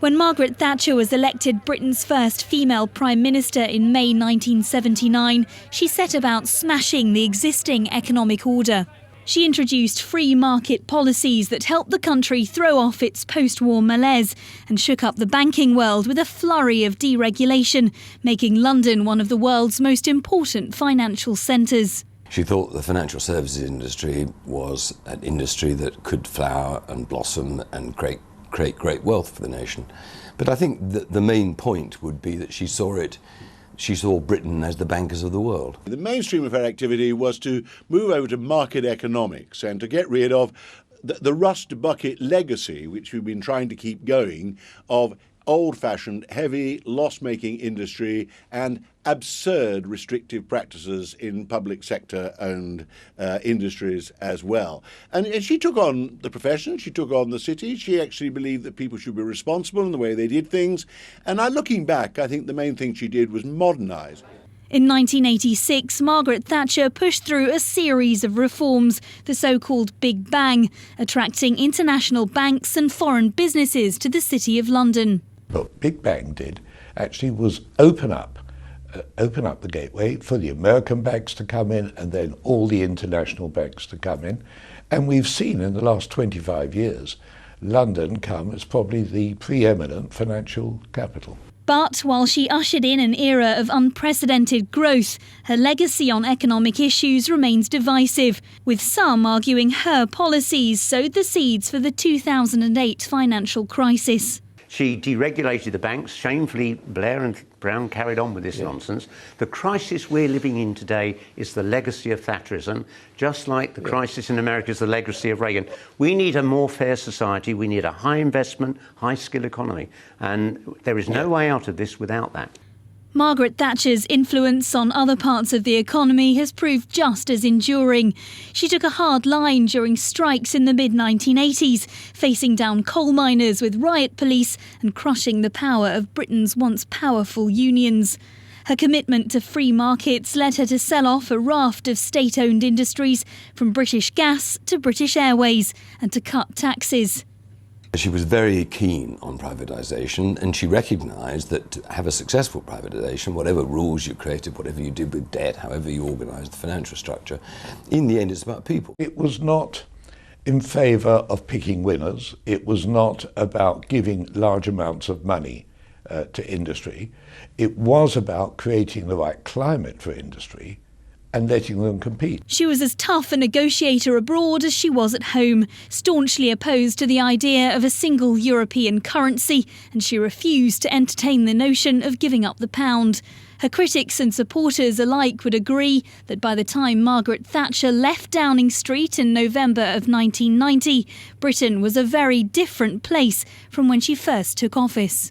When Margaret Thatcher was elected Britain's first female Prime Minister in May 1979, she set about smashing the existing economic order. She introduced free market policies that helped the country throw off its post-war malaise and shook up the banking world with a flurry of deregulation, making London one of the world's most important financial centres. She thought the financial services industry was an industry that could flower and blossom and create great wealth for the nation. But I think that the main point would be that she saw Britain as the bankers of the world. The mainstream of her activity was to move over to market economics and to get rid of the rust bucket legacy, which we've been trying to keep going, of old-fashioned, heavy, loss-making industry and absurd restrictive practices in public sector-owned industries as well. And she took on the profession, she took on the city. She actually believed that people should be responsible in the way they did things. And looking back, I think the main thing she did was modernise. In 1986, Margaret Thatcher pushed through a series of reforms, the so-called Big Bang, attracting international banks and foreign businesses to the City of London. What Big Bang did actually was open up the gateway for the American banks to come in and then all the international banks to come in. And we've seen in the last 25 years, London come as probably the preeminent financial capital. But while she ushered in an era of unprecedented growth, her legacy on economic issues remains divisive, with some arguing her policies sowed the seeds for the 2008 financial crisis. She deregulated the banks. Shamefully, Blair and Brown carried on with this nonsense. The crisis we're living in today is the legacy of Thatcherism, just like the crisis in America is the legacy of Reagan. We need a more fair society. We need a high investment, high skill economy. And there is no way out of this without that. Margaret Thatcher's influence on other parts of the economy has proved just as enduring. She took a hard line during strikes in the mid-1980s, facing down coal miners with riot police and crushing the power of Britain's once powerful unions. Her commitment to free markets led her to sell off a raft of state-owned industries, from British Gas to British Airways, and to cut taxes. She was very keen on privatisation, and she recognised that to have a successful privatisation, whatever rules you created, whatever you did with debt, however you organised the financial structure, in the end it's about people. It was not in favour of picking winners. It was not about giving large amounts of money to industry. It was about creating the right climate for industry and letting them compete. She was as tough a negotiator abroad as she was at home, staunchly opposed to the idea of a single European currency, and she refused to entertain the notion of giving up the pound. Her critics and supporters alike would agree that by the time Margaret Thatcher left Downing Street in November of 1990, Britain was a very different place from when she first took office.